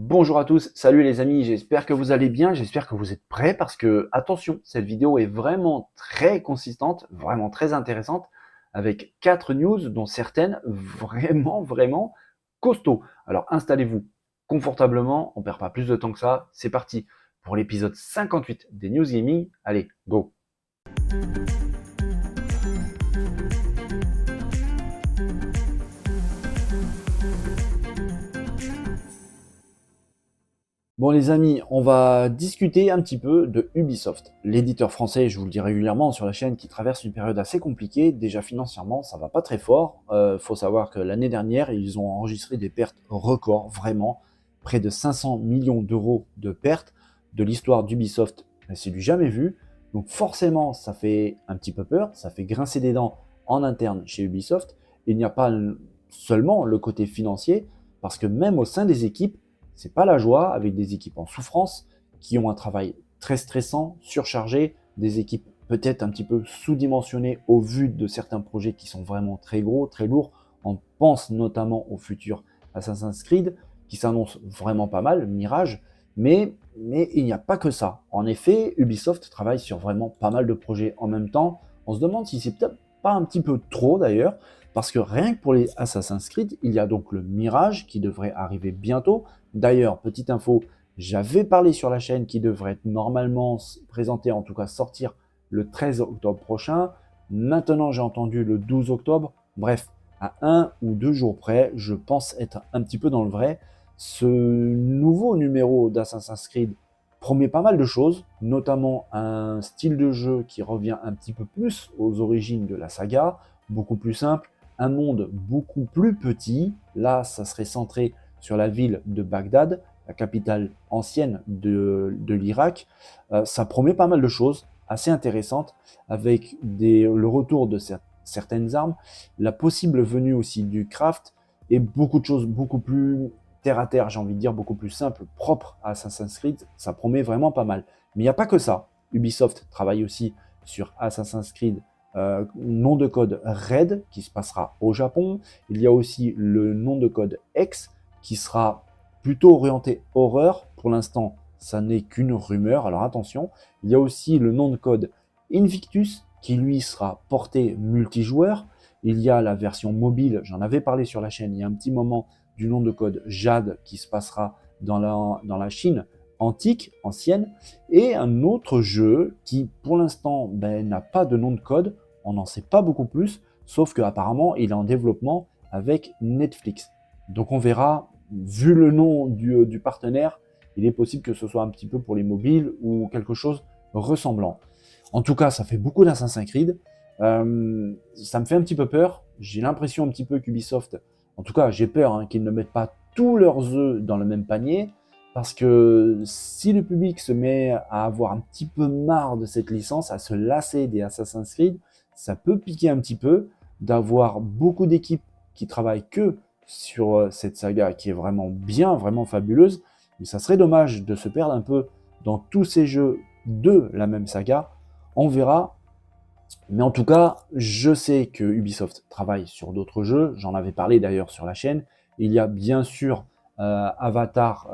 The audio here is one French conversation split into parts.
Bonjour à tous, salut les amis, j'espère que vous allez bien, j'espère que vous êtes prêts parce que, attention, cette vidéo est vraiment très consistante, vraiment très intéressante, avec 4 news dont certaines vraiment costauds. Alors installez-vous confortablement, on perd pas plus de temps que ça, c'est parti pour l'épisode 58 des News Gaming, allez, go! Bon les amis, on va discuter un petit peu de Ubisoft, l'éditeur français, je vous le dis régulièrement sur la chaîne, qui traverse une période assez compliquée. Déjà financièrement, ça va pas très fort. Faut savoir que l'année dernière, ils ont enregistré des pertes records, vraiment, près de 500 millions d'euros de pertes. De l'histoire d'Ubisoft, c'est du jamais vu. Donc forcément, ça fait un petit peu peur, ça fait grincer des dents en interne chez Ubisoft. Il n'y a pas seulement le côté financier, parce que même au sein des équipes, c'est pas la joie, avec des équipes en souffrance qui ont un travail très stressant, surchargé, des équipes peut-être un petit peu sous-dimensionnées au vu de certains projets qui sont vraiment très gros, très lourds. On pense notamment au futur Assassin's Creed qui s'annonce vraiment pas mal, Mirage, mais il n'y a pas que ça. En effet, Ubisoft travaille sur vraiment pas mal de projets en même temps. On se demande si c'est peut-être pas un petit peu trop d'ailleurs, parce que rien que pour les Assassin's Creed, il y a donc le Mirage qui devrait arriver bientôt. D'ailleurs, petite info, j'avais parlé sur la chaîne qui devrait être normalement présenté, en tout cas sortir le 13 octobre prochain. Maintenant, j'ai entendu le 12 octobre. Bref, à 1 ou 2 jours près, je pense être un petit peu dans le vrai. Ce nouveau numéro d'Assassin's Creed promet pas mal de choses, notamment un style de jeu qui revient un petit peu plus aux origines de la saga, beaucoup plus simple, un monde beaucoup plus petit. Là, ça serait centré sur la ville de Bagdad, la capitale ancienne de l'Irak. Ça promet pas mal de choses assez intéressantes, avec le retour de certaines armes, la possible venue aussi du craft, et beaucoup de choses beaucoup plus terre à terre, j'ai envie de dire, beaucoup plus simple, propre à Assassin's Creed. Ça promet vraiment pas mal. Mais il n'y a pas que ça. Ubisoft travaille aussi sur Assassin's Creed nom de code Red qui se passera au Japon. Il y a aussi le nom de code X qui sera plutôt orienté horreur. Pour l'instant, ça n'est qu'une rumeur, alors attention. Il y a aussi le nom de code Invictus qui lui sera porté multijoueur. Il y a la version mobile, j'en avais parlé sur la chaîne il y a un petit moment, du nom de code Jade qui se passera dans la Chine antique, ancienne, et un autre jeu qui pour l'instant n'a pas de nom de code, on n'en sait pas beaucoup plus, sauf qu'apparemment il est en développement avec Netflix. Donc on verra, vu le nom du partenaire, il est possible que ce soit un petit peu pour les mobiles ou quelque chose ressemblant. En tout cas, ça fait beaucoup d'Assassin's Creed. Ça me fait un petit peu peur. J'ai l'impression un petit peu qu'Ubisoft, en tout cas j'ai peur qu'ils ne mettent pas tous leurs œufs dans le même panier, parce que si le public se met à avoir un petit peu marre de cette licence, à se lasser des Assassin's Creed, ça peut piquer un petit peu d'avoir beaucoup d'équipes qui travaillent que sur cette saga qui est vraiment bien, vraiment fabuleuse. Mais ça serait dommage de se perdre un peu dans tous ces jeux de la même saga. On verra. Mais en tout cas, je sais que Ubisoft travaille sur d'autres jeux. J'en avais parlé d'ailleurs sur la chaîne. Il y a bien sûr Avatar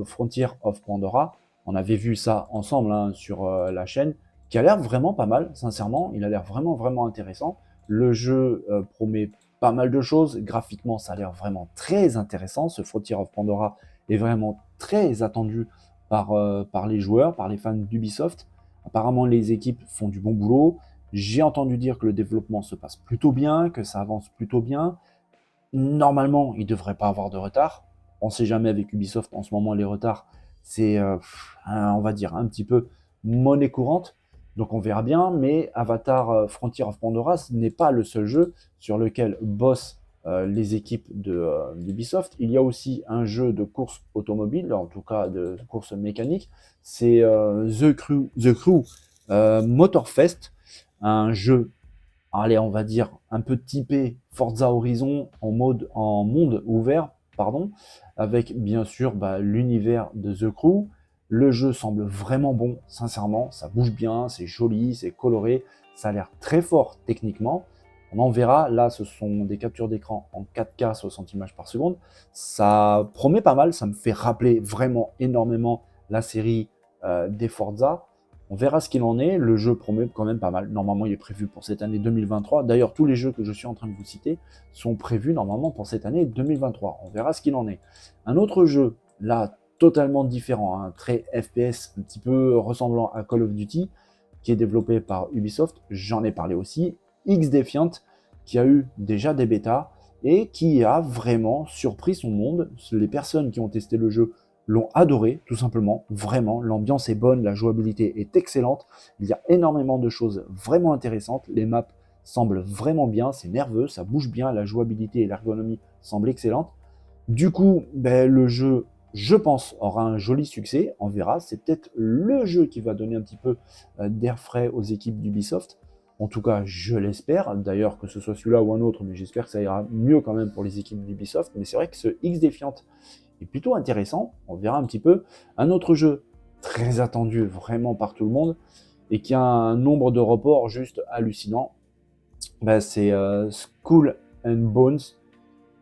Frontier of Pandora. On avait vu ça ensemble sur la chaîne, qui a l'air vraiment pas mal, sincèrement. Il a l'air vraiment intéressant. Le jeu promet pas mal de choses. Graphiquement, ça a l'air vraiment très intéressant. Ce Frontier of Pandora est vraiment très attendu par les joueurs, par les fans d'Ubisoft. Apparemment, les équipes font du bon boulot. J'ai entendu dire que le développement se passe plutôt bien, que ça avance plutôt bien. Normalement, il ne devrait pas avoir de retard. On ne sait jamais avec Ubisoft, en ce moment, les retards, c'est, on va dire, un petit peu monnaie courante. Donc on verra bien, mais Avatar Frontier of Pandora, ce n'est pas le seul jeu sur lequel bossent les équipes d'Ubisoft. Il y a aussi un jeu de course automobile, en tout cas de course mécanique. C'est The Crew Motorfest, un jeu, allez, on va dire, un peu typé Forza Horizon en monde ouvert, pardon, avec bien sûr l'univers de The Crew. Le jeu semble vraiment bon, sincèrement, ça bouge bien, c'est joli, c'est coloré, ça a l'air très fort techniquement. On en verra. Là, ce sont des captures d'écran en 4K 60 images par seconde. Ça promet pas mal. Ça me fait rappeler vraiment énormément la série des Forza. On verra ce qu'il en est. Le jeu promet quand même pas mal. Normalement, il est prévu pour cette année 2023. D'ailleurs, tous les jeux que je suis en train de vous citer sont prévus normalement pour cette année 2023. On verra ce qu'il en est. Un autre jeu, là, totalement différent, hein, très FPS, un petit peu ressemblant à Call of Duty, qui est développé par Ubisoft. J'en ai parlé aussi. X-Defiant, qui a eu déjà des bêtas et qui a vraiment surpris son monde. Les personnes qui ont testé le jeu l'ont adoré, tout simplement, vraiment. L'ambiance est bonne, la jouabilité est excellente. Il y a énormément de choses vraiment intéressantes. Les maps semblent vraiment bien, c'est nerveux, ça bouge bien, la jouabilité et l'ergonomie semblent excellentes. Du coup, le jeu, je pense, aura un joli succès. On verra. C'est peut-être le jeu qui va donner un petit peu d'air frais aux équipes d'Ubisoft. En tout cas, je l'espère. D'ailleurs, que ce soit celui-là ou un autre, mais j'espère que ça ira mieux quand même pour les équipes d'Ubisoft. Mais c'est vrai que ce X-Defiant est plutôt intéressant. On verra un petit peu. Un autre jeu très attendu vraiment par tout le monde et qui a un nombre de reports juste hallucinant. C'est Skull and Bones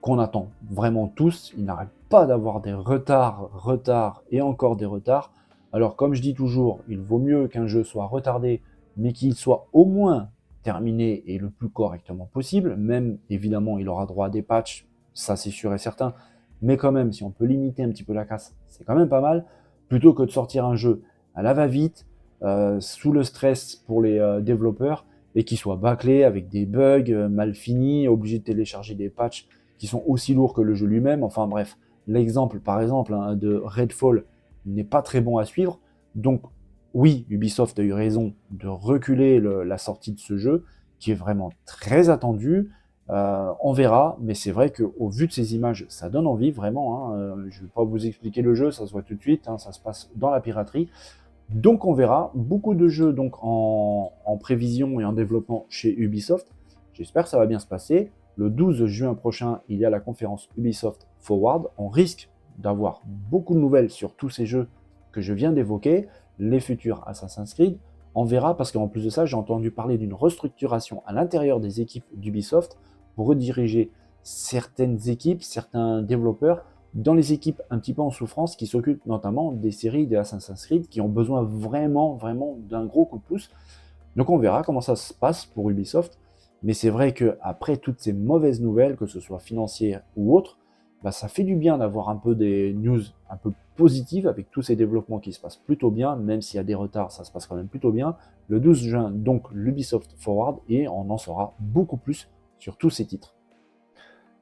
qu'on attend vraiment tous. Il n'arrête pas d'avoir des retards et encore des retards. Alors comme je dis toujours, il vaut mieux qu'un jeu soit retardé, mais qu'il soit au moins terminé et le plus correctement possible. Même évidemment, il aura droit à des patchs, ça c'est sûr et certain. Mais quand même, si on peut limiter un petit peu la casse, c'est quand même pas mal. Plutôt que de sortir un jeu à la va-vite, sous le stress pour les développeurs, et qui soit bâclé avec des bugs, mal finis, obligé de télécharger des patchs qui sont aussi lourds que le jeu lui-même. Enfin bref, l'exemple par exemple de Redfall n'est pas très bon à suivre. Donc oui, Ubisoft a eu raison de reculer la sortie de ce jeu, qui est vraiment très attendu. On verra, mais c'est vrai qu'au vu de ces images, ça donne envie vraiment. Je ne vais pas vous expliquer le jeu, ça se voit tout de suite, ça se passe dans la piraterie. Donc on verra beaucoup de jeux donc en prévision et en développement chez Ubisoft. J'espère que ça va bien se passer. Le 12 juin prochain, il y a la conférence Ubisoft Forward. On risque d'avoir beaucoup de nouvelles sur tous ces jeux que je viens d'évoquer, les futurs Assassin's Creed. On verra parce qu'en plus de ça, j'ai entendu parler d'une restructuration à l'intérieur des équipes d'Ubisoft pour rediriger certaines équipes, certains développeurs dans les équipes un petit peu en souffrance qui s'occupent notamment des séries des Assassin's Creed qui ont besoin vraiment d'un gros coup de pouce. Donc on verra comment ça se passe pour Ubisoft. Mais c'est vrai qu'après toutes ces mauvaises nouvelles, que ce soit financières ou autres, ça fait du bien d'avoir un peu des news un peu positives avec tous ces développements qui se passent plutôt bien, même s'il y a des retards, ça se passe quand même plutôt bien. Le 12 juin, donc l'Ubisoft Forward, et on en saura beaucoup plus sur tous ces titres.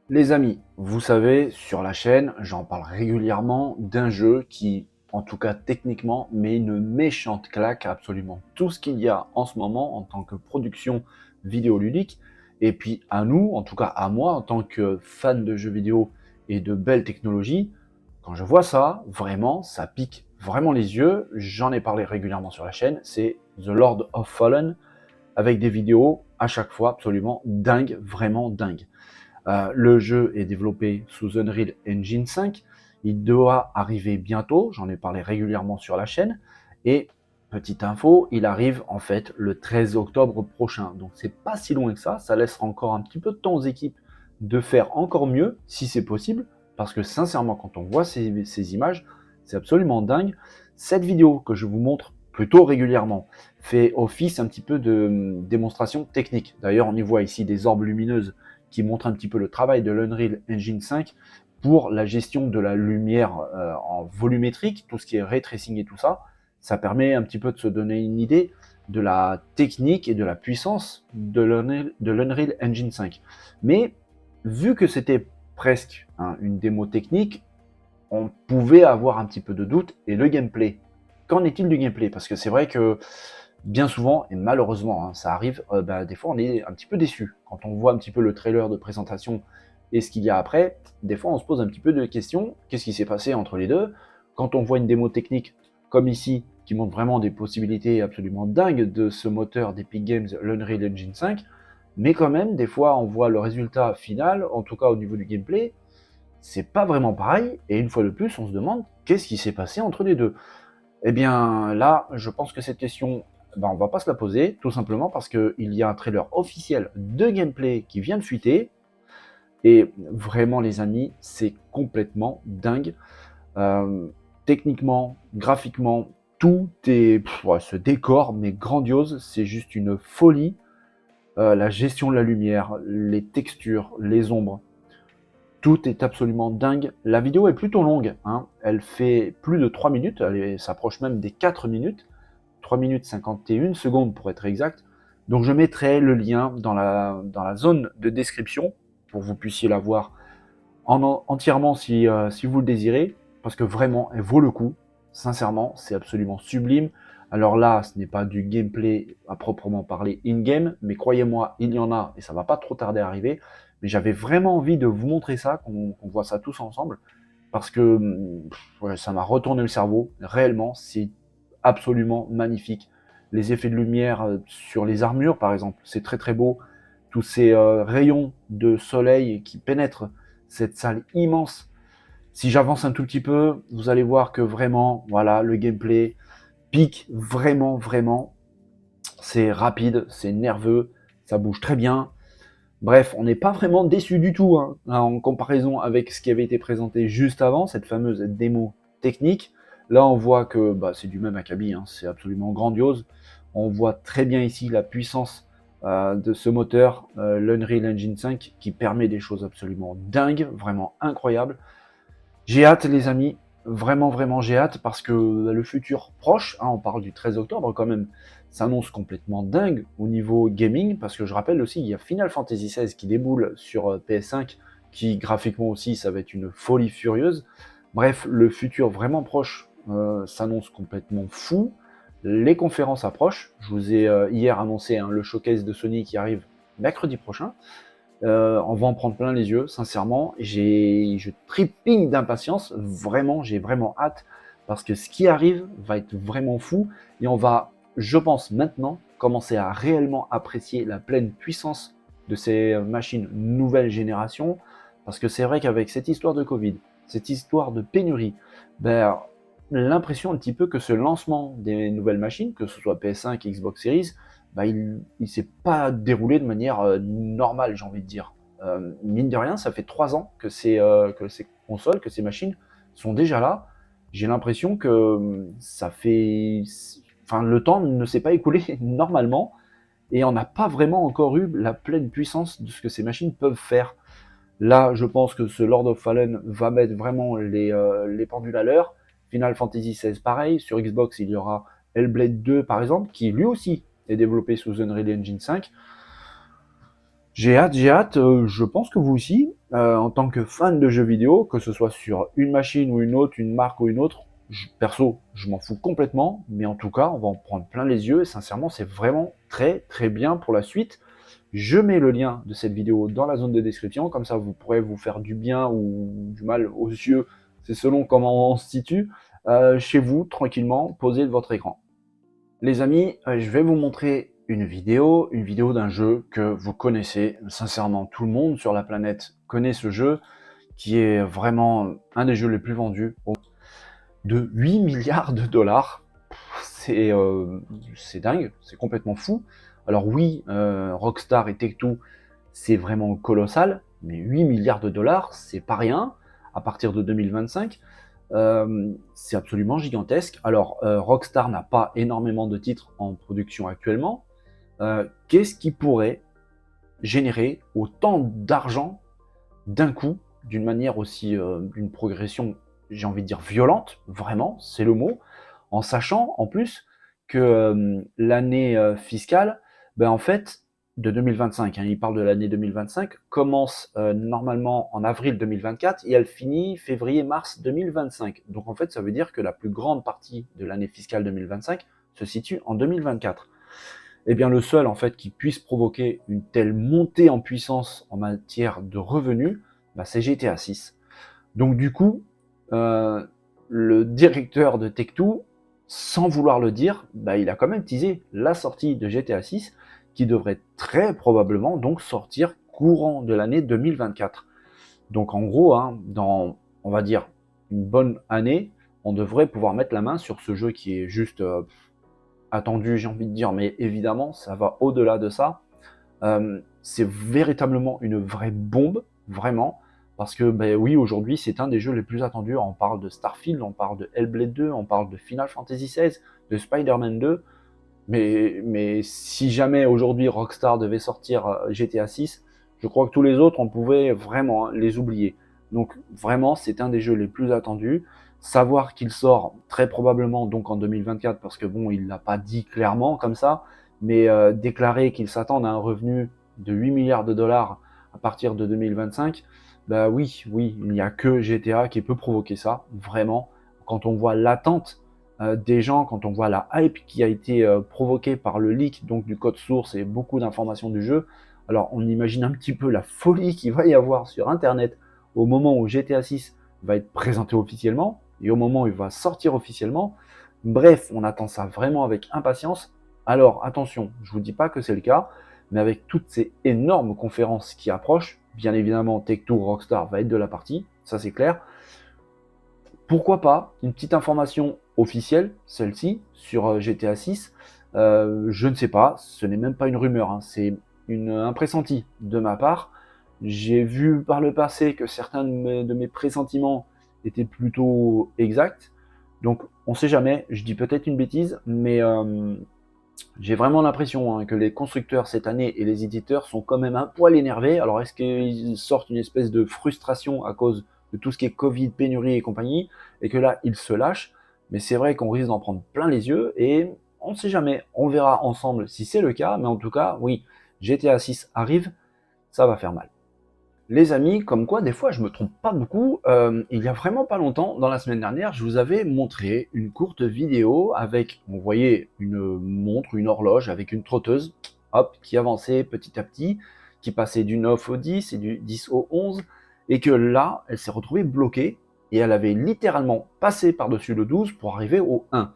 Les amis, vous savez, sur la chaîne, j'en parle régulièrement d'un jeu qui, en tout cas techniquement, met une méchante claque à absolument tout ce qu'il y a en ce moment en tant que production vidéoludique. Et puis à nous, en tout cas à moi, en tant que fan de jeux vidéo et de belles technologies, quand je vois ça, vraiment, ça pique vraiment les yeux. J'en ai parlé régulièrement sur la chaîne, c'est The Lord of Fallen, avec des vidéos à chaque fois absolument dingues, vraiment dingues. Le jeu est développé sous Unreal Engine 5. Il doit arriver bientôt, j'en ai parlé régulièrement sur la chaîne. Et petite info, il arrive en fait le 13 octobre prochain. Donc c'est pas si loin que ça laissera encore un petit peu de temps aux équipes de faire encore mieux, si c'est possible. Parce que sincèrement, quand on voit ces images, c'est absolument dingue. Cette vidéo que je vous montre plutôt régulièrement fait office un petit peu de démonstration technique. D'ailleurs, on y voit ici des orbes lumineuses qui montre un petit peu le travail de l'Unreal Engine 5 pour la gestion de la lumière en volumétrique, tout ce qui est ray tracing et tout ça. Ça permet un petit peu de se donner une idée de la technique et de la puissance de l'Unreal Engine 5. Mais vu que c'était presque une démo technique, on pouvait avoir un petit peu de doute. Et le gameplay, qu'en est-il du gameplay? Parce que c'est vrai que bien souvent, et malheureusement, ça arrive, des fois on est un petit peu déçu. Quand on voit un petit peu le trailer de présentation et ce qu'il y a après, des fois on se pose un petit peu de questions. Qu'est-ce qui s'est passé entre les deux? Quand on voit une démo technique comme ici, qui montre vraiment des possibilités absolument dingues de ce moteur d'Epic Games, l'Unreal Engine 5, mais quand même, des fois on voit le résultat final, en tout cas au niveau du gameplay, c'est pas vraiment pareil, et une fois de plus, on se demande qu'est-ce qui s'est passé entre les deux. Eh bien, là, je pense que cette question on va pas se la poser, tout simplement parce qu'il y a un trailer officiel de gameplay qui vient de fuiter. Et vraiment, les amis, c'est complètement dingue. Techniquement, graphiquement, tout est... ce décor, mais grandiose, c'est juste une folie. La gestion de la lumière, les textures, les ombres, tout est absolument dingue. La vidéo est plutôt longue, hein. Elle fait plus de 3 minutes, elle s'approche même des 4 minutes. 3 minutes 51 secondes pour être exact. Donc je mettrai le lien dans la zone de description pour que vous puissiez la voir entièrement si vous le désirez, parce que vraiment, elle vaut le coup. Sincèrement, c'est absolument sublime. Alors là, ce n'est pas du gameplay à proprement parler in-game, mais croyez-moi, il y en a, et ça va pas trop tarder à arriver. Mais j'avais vraiment envie de vous montrer ça, qu'on voit ça tous ensemble, parce que ouais, ça m'a retourné le cerveau. Réellement, c'est absolument magnifique. Les effets de lumière sur les armures, par exemple, c'est très très beau. Tous ces rayons de soleil qui pénètrent cette salle immense. Si j'avance un tout petit peu, vous allez voir que vraiment, voilà, le gameplay pique vraiment, vraiment. C'est rapide, c'est nerveux, ça bouge très bien. Bref, on n'est pas vraiment déçu du tout, hein, en comparaison avec ce qui avait été présenté juste avant, cette fameuse démo technique. Là, on voit que c'est du même acabit, hein, c'est absolument grandiose. On voit très bien ici la puissance de ce moteur, l'Unreal Engine 5, qui permet des choses absolument dingues, vraiment incroyables. J'ai hâte, les amis, vraiment, vraiment, j'ai hâte, parce que le futur proche, hein, on parle du 13 octobre quand même, s'annonce complètement dingue au niveau gaming, parce que je rappelle aussi, il y a Final Fantasy XVI qui déboule sur PS5, qui graphiquement aussi, ça va être une folie furieuse. Bref, le futur vraiment proche s'annonce complètement fou. Les conférences approchent. Je vous ai hier annoncé le showcase de Sony qui arrive mercredi prochain. On va en prendre plein les yeux, sincèrement. Je trépigne d'impatience, vraiment, j'ai vraiment hâte, parce que ce qui arrive va être vraiment fou, et on va, je pense maintenant, commencer à réellement apprécier la pleine puissance de ces machines nouvelle génération, parce que c'est vrai qu'avec cette histoire de Covid, cette histoire de pénurie, l'impression un petit peu que ce lancement des nouvelles machines, que ce soit PS5, Xbox Series, il s'est pas déroulé de manière normale, j'ai envie de dire. Mine de rien, ça fait 3 ans que ces consoles, que ces machines sont déjà là. J'ai l'impression que le temps ne s'est pas écoulé normalement, et on n'a pas vraiment encore eu la pleine puissance de ce que ces machines peuvent faire. Là, je pense que ce Lord of Fallen va mettre vraiment les pendules à l'heure. Final Fantasy XVI, pareil. Sur Xbox, il y aura Hellblade 2, par exemple, qui lui aussi est développé sous Unreal Engine 5. J'ai hâte, je pense que vous aussi, en tant que fan de jeux vidéo, que ce soit sur une machine ou une autre, une marque ou une autre, perso, je m'en fous complètement, mais en tout cas, on va en prendre plein les yeux, et sincèrement, c'est vraiment très très bien pour la suite. Je mets le lien de cette vidéo dans la zone de description, comme ça vous pourrez vous faire du bien ou du mal aux yeux, c'est selon comment on se situe, chez vous, tranquillement, posé de votre écran. Les amis, je vais vous montrer une vidéo d'un jeu que vous connaissez. Sincèrement, tout le monde sur la planète connaît ce jeu, qui est vraiment un des jeux les plus vendus, de 8 milliards de dollars. C'est dingue, c'est complètement fou. Alors oui, Rockstar et Take-Two, c'est vraiment colossal, mais 8 milliards de dollars, c'est pas rien à partir de 2025. C'est absolument gigantesque. Alors, Rockstar n'a pas énormément de titres en production actuellement. Qu'est-ce qui pourrait générer autant d'argent d'un coup, d'une manière aussi, d'une progression, j'ai envie de dire violente, vraiment, c'est le mot, en sachant en plus que l'année fiscale, en fait, de 2025, hein, il parle de l'année 2025, commence normalement en avril 2024 et elle finit février-mars 2025. Donc en fait, ça veut dire que la plus grande partie de l'année fiscale 2025 se situe en 2024. Eh bien, le seul en fait qui puisse provoquer une telle montée en puissance en matière de revenus, c'est GTA 6. Donc du coup, le directeur de Take-Two, sans vouloir le dire, il a quand même teasé la sortie de GTA 6, qui devrait très probablement donc sortir courant de l'année 2024. Donc en gros, hein, dans, on va dire, une bonne année, on devrait pouvoir mettre la main sur ce jeu qui est juste attendu, j'ai envie de dire, mais évidemment, ça va au-delà de ça. C'est véritablement une vraie bombe, vraiment, parce que oui, aujourd'hui, c'est un des jeux les plus attendus. On parle de Starfield, on parle de Hellblade 2, on parle de Final Fantasy XVI, de Spider-Man 2, mais si jamais aujourd'hui Rockstar devait sortir GTA 6, je crois que tous les autres, on pouvait vraiment les oublier. Donc vraiment, c'est un des jeux les plus attendus. Savoir qu'il sort très probablement donc en 2024, parce que bon, il l'a pas dit clairement comme ça, mais déclarer qu'il s'attend à un revenu de 8 milliards de dollars à partir de 2025, bah oui, il n'y a que GTA qui peut provoquer ça, vraiment. Quand on voit l'attente des gens, quand on voit la hype qui a été provoquée par le leak donc du code source et beaucoup d'informations du jeu, alors on imagine un petit peu la folie qu'il va y avoir sur Internet au moment où GTA 6 va être présenté officiellement et au moment où il va sortir officiellement. Bref, on attend ça vraiment avec impatience. Alors attention, je vous dis pas que c'est le cas, mais avec toutes ces énormes conférences qui approchent, bien évidemment Take-Two Rockstar va être de la partie, ça c'est clair. Pourquoi pas une petite information officielle, celle-ci, sur GTA 6. Je ne sais pas, ce n'est même pas une rumeur, hein, c'est un pressenti de ma part. J'ai vu par le passé que certains de mes pressentiments étaient plutôt exacts. Donc on ne sait jamais, je dis peut-être une bêtise, mais j'ai vraiment l'impression que les constructeurs cette année et les éditeurs sont quand même un poil énervés. Alors est-ce qu'ils sortent une espèce de frustration à cause de tout ce qui est Covid, pénurie et compagnie, et que là ils se lâchent? Mais c'est vrai qu'on risque d'en prendre plein les yeux et on ne sait jamais. On verra ensemble si c'est le cas, mais en tout cas, oui, GTA 6 arrive, ça va faire mal. Les amis, comme quoi des fois je me trompe pas beaucoup, il y a vraiment pas longtemps, dans la semaine dernière, je vous avais montré une courte vidéo avec, on voyait une montre, une horloge avec une trotteuse, hop, qui avançait petit à petit, qui passait du 9 au 10 et du 10 au 11, et que là, elle s'est retrouvée bloquée, et elle avait littéralement passé par-dessus le 12 pour arriver au 1.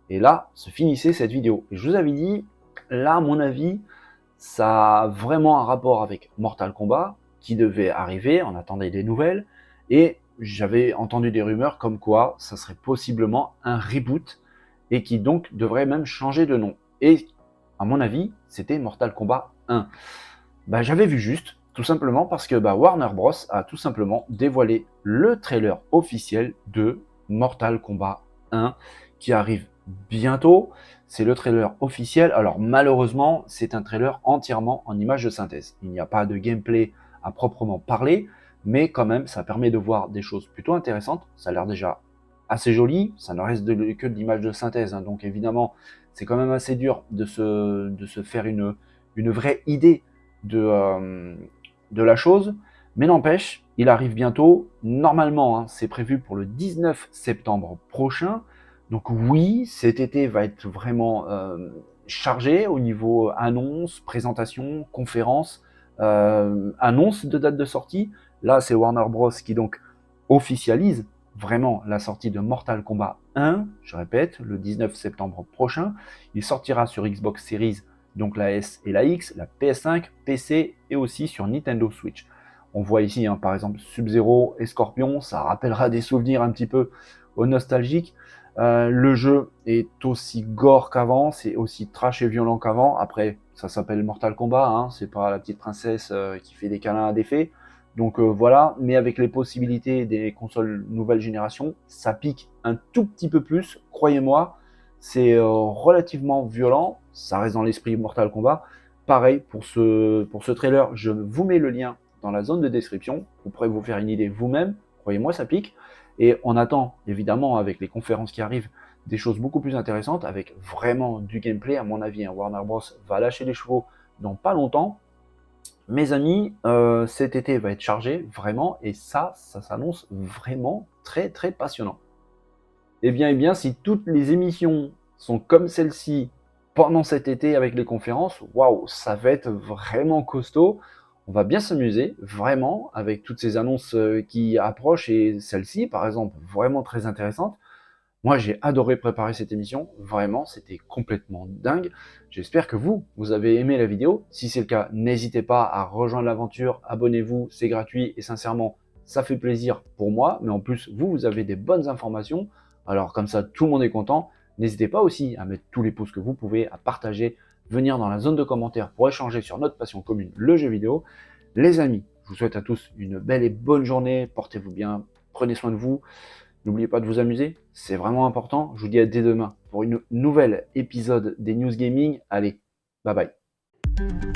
Et là, se finissait cette vidéo. Et je vous avais dit, là, à mon avis, ça a vraiment un rapport avec Mortal Kombat, qui devait arriver, on attendait des nouvelles, et j'avais entendu des rumeurs comme quoi ça serait possiblement un reboot, et qui donc devrait même changer de nom. Et à mon avis, c'était Mortal Kombat 1. J'avais vu juste, tout simplement parce que Warner Bros. A tout simplement dévoilé le trailer officiel de Mortal Kombat 1, qui arrive bientôt. C'est le trailer officiel. Alors malheureusement, c'est un trailer entièrement en images de synthèse. Il n'y a pas de gameplay à proprement parler, mais quand même, ça permet de voir des choses plutôt intéressantes. Ça a l'air déjà assez joli. Ça ne reste que de l'image de synthèse, hein. Donc évidemment, c'est quand même assez dur de se faire une vraie idée de la chose. Mais n'empêche, il arrive bientôt. Normalement, hein, c'est prévu pour le 19 septembre prochain. Donc oui, cet été va être vraiment chargé au niveau annonce, présentation, conférence, annonce de date de sortie. Là, c'est Warner Bros. Qui donc officialise vraiment la sortie de Mortal Kombat 1, je répète, le 19 septembre prochain. Il sortira sur Xbox Series, donc la S et la X, la PS5, PC et aussi sur Nintendo Switch. On voit ici par exemple Sub-Zero et Scorpion, ça rappellera des souvenirs un petit peu aux nostalgiques. Le jeu est aussi gore qu'avant, c'est aussi trash et violent qu'avant. Après, ça s'appelle Mortal Kombat, hein, c'est pas la petite princesse qui fait des câlins à des fées. Donc voilà, mais avec les possibilités des consoles nouvelle génération, ça pique un tout petit peu plus, croyez-moi. C'est relativement violent, ça reste dans l'esprit Mortal Kombat. Pareil, pour ce trailer, je vous mets le lien dans la zone de description. Vous pourrez vous faire une idée vous-même, croyez-moi, ça pique. Et on attend, évidemment, avec les conférences qui arrivent, des choses beaucoup plus intéressantes, avec vraiment du gameplay, à mon avis. Warner Bros. Va lâcher les chevaux dans pas longtemps. Mes amis, cet été va être chargé, vraiment, et ça s'annonce vraiment très très passionnant. Eh bien, si toutes les émissions sont comme celle-ci pendant cet été avec les conférences, waouh, ça va être vraiment costaud. On va bien s'amuser, vraiment, avec toutes ces annonces qui approchent, et celle-ci, par exemple, vraiment très intéressante. Moi, j'ai adoré préparer cette émission, vraiment, c'était complètement dingue. J'espère que vous avez aimé la vidéo. Si c'est le cas, n'hésitez pas à rejoindre l'aventure, abonnez-vous, c'est gratuit et sincèrement, ça fait plaisir pour moi. Mais en plus, vous avez des bonnes informations. Alors comme ça, tout le monde est content. N'hésitez pas aussi à mettre tous les pouces que vous pouvez, à partager, venir dans la zone de commentaires pour échanger sur notre passion commune, le jeu vidéo. Les amis, je vous souhaite à tous une belle et bonne journée, portez-vous bien, prenez soin de vous, n'oubliez pas de vous amuser, c'est vraiment important. Je vous dis à dès demain pour une nouvelle épisode des News Gaming. Allez, bye bye.